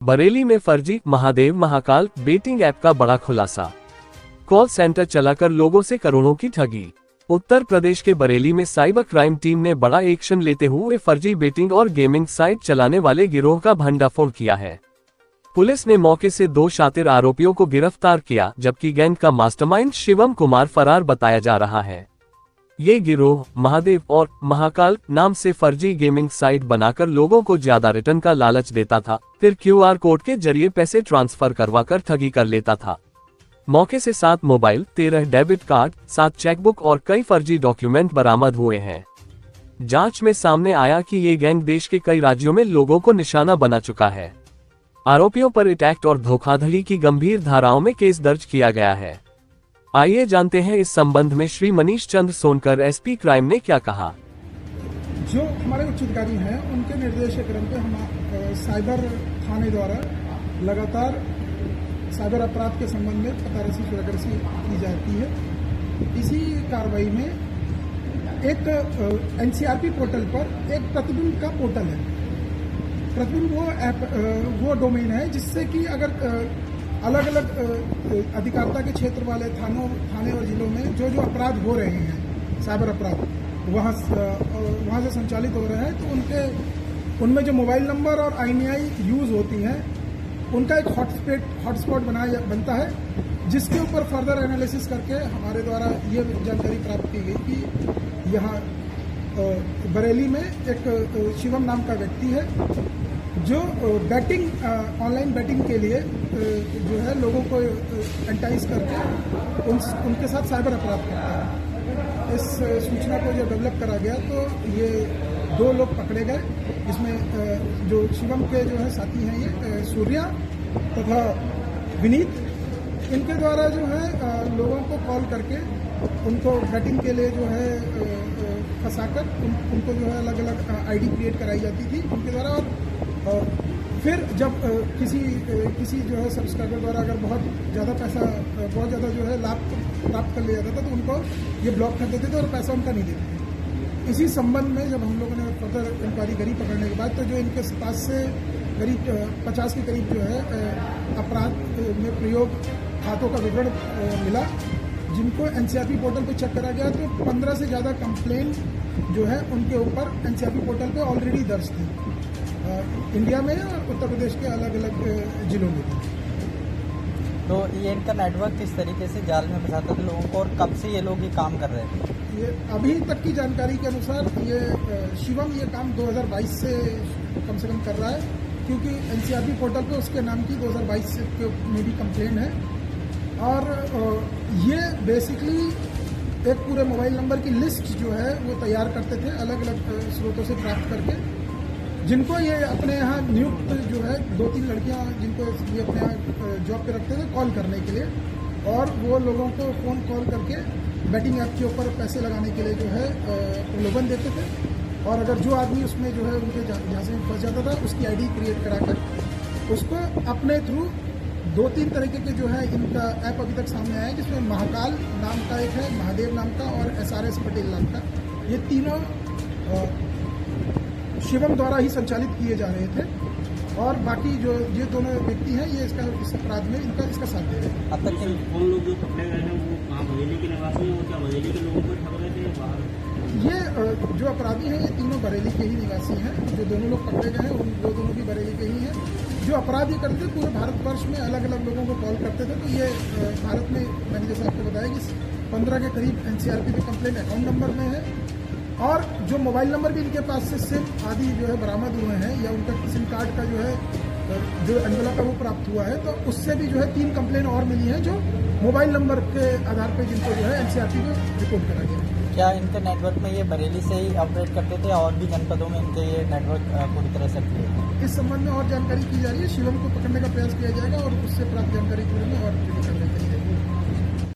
बरेली में फर्जी Mahadev Mahakal betting app का बड़ा खुलासा। कॉल सेंटर चलाकर लोगों से करोड़ों की ठगी। उत्तर प्रदेश के बरेली में साइबर क्राइम टीम ने बड़ा एक्शन लेते हुए फर्जी बेटिंग और गेमिंग साइट चलाने वाले गिरोह का भंडाफोड़ किया है। पुलिस ने मौके से 2 शातिर आरोपियों को गिरफ्तार किया, जबकि गैंग का मास्टरमाइंड शिवम कुमार फरार बताया जा रहा है। ये गिरोह महादेव और महाकाल नाम से फर्जी गेमिंग साइट बनाकर लोगों को ज्यादा रिटर्न का लालच देता था, फिर QR कोड के जरिए पैसे ट्रांसफर करवाकर ठगी कर लेता था। मौके से 7 मोबाइल, 13 डेबिट कार्ड, 7 चेकबुक और कई फर्जी डॉक्यूमेंट बरामद हुए हैं। जांच में सामने आया कि ये गैंग देश के कई राज्यों में लोगों को निशाना बना चुका है। आरोपियों पर अटैक और धोखाधड़ी की गंभीर धाराओं में केस दर्ज किया गया है। आइए जानते हैं इस संबंध में श्री मनीष चंद्र सोनकर SP क्राइम ने क्या कहा। जो हमारे उच्च अधिकारी हैं उनके निर्देश क्रम पे हम साइबर थाने द्वारा लगातार साइबर अपराध के संबंध में पतारसी सुरागरसी की जाती है। इसी कार्रवाई में एक NCRP पोर्टल पर एक प्रतिबिंब का पोर्टल है। प्रतिबिंब वो ऐप वो डोमेन है जिससे कि अगर अलग अलग अधिकारिता के क्षेत्र वाले थाने और जिलों में जो अपराध हो रहे हैं, साइबर अपराध वहाँ से संचालित हो रहे हैं, तो उनमें जो मोबाइल नंबर और INI यूज़ होती हैं उनका एक हॉटस्पॉट बनता है, जिसके ऊपर फर्दर एनालिसिस करके हमारे द्वारा ये जानकारी प्राप्त की गई कि यहाँ बरेली में एक शिवम नाम का व्यक्ति है जो ऑनलाइन बैटिंग के लिए जो है लोगों को एंटाइज करके उनके साथ साइबर अपराध करता है। इस सूचना को जब डेवलप करा गया तो ये 2 लोग पकड़े गए, जिसमें जो शिवम के जो है साथी हैं ये सूर्या तथा विनीत। इनके द्वारा जो है लोगों को कॉल करके उनको बैटिंग के लिए जो है फंसाकर उनको जो है अलग अलग ID क्रिएट कराई जाती थी उनके द्वारा। और फिर जब किसी जो है सब्सक्राइबर द्वारा अगर बहुत ज़्यादा जो है लाभ प्राप्त कर लिया जाता था तो उनको ये ब्लॉक कर देते थे और पैसा उनका नहीं देते थे। इसी संबंध में जब हम लोगों ने फर्दर इंक्वायरी करी पकड़ने के बाद, तो जो इनके पास से करीब 50 के करीब जो है अपराध में प्रयोग खातों का विवरण मिला, जिनको NCRP पोर्टल पे चेक करा गया तो 15 से ज़्यादा कंप्लेन जो है उनके ऊपर NCRP पोर्टल पे ऑलरेडी दर्ज थी, इंडिया में और उत्तर प्रदेश के अलग अलग जिलों में। तो ये इनका नेटवर्क किस तरीके से जाल में फंसाता था लोगों को और कब से ये लोग ये काम कर रहे थे? ये अभी तक की जानकारी के अनुसार ये शिवम ये काम 2022 से कम कर रहा है, क्योंकि NCRP पोर्टल पे उसके नाम की 2022 में भी कंप्लेन है। और ये बेसिकली एक पूरे मोबाइल नंबर की लिस्ट जो है वो तैयार करते थे अलग अलग स्रोतों से प्राप्त करके, जिनको ये अपने यहाँ नियुक्त जो है 2-3 लड़कियाँ जिनको ये अपने यहाँ जॉब पे रखते थे कॉल करने के लिए, और वो लोगों को फ़ोन कॉल करके बैटिंग ऐप के ऊपर पैसे लगाने के लिए जो है प्रलोभन देते थे। और अगर जो आदमी उसमें जो है उनके जहाँ से फंस जाता था उसकी ID क्रिएट कराकर उसको अपने थ्रू 2-3 तरीके के जो है इनका ऐप अभी तक सामने आया है, जिसमें महाकाल नाम का एक है, महादेव नाम का और SRS पटेल नाम का। ये तीनों शिवम द्वारा ही संचालित किए जा रहे थे, और बाकी जो ये दोनों व्यक्ति हैं ये इस अपराध में इसका साथ दे रहे हैं। अब तक कौन लोग जो पकड़े गए हैं वो कहाँ बरेली के निवासी हैं, वो क्या बरेली के लोगों को ठग रहे थे बाहर? ये जो अपराधी हैं ये तीनों बरेली के ही निवासी हैं। जो दोनों लोग पकड़े गए हैं वो दोनों भी बरेली के ही हैं। जो अपराध ये करते थे पूरे भारतवर्ष में अलग अलग लोगों को कॉल करते थे। तो ये भारत में मैंने जैसे आपको बताया कि 15 के करीब NCRP में कंप्लेंट अकाउंट नंबर में है, और जो मोबाइल नंबर भी इनके पास से सिम आदि जो है बरामद हुए हैं, या उनका सिम कार्ड का जो है जो एनवेलप का वो प्राप्त हुआ है, तो उससे भी जो है 3 कंप्लेन और मिली हैं जो मोबाइल नंबर के आधार पर जिनको जो है NCRP में रिपोर्ट करा गया। क्या इनके नेटवर्क में ये बरेली से ही ऑपरेट करते थे और भी जनपदों में इनके ये नेटवर्क पूरी तरह सक्रिय है? इस संबंध में और जानकारी की जा रही है। शिवम को पकड़ने का प्रयास किया जाएगा और उससे प्राप्त जानकारी के बारे में और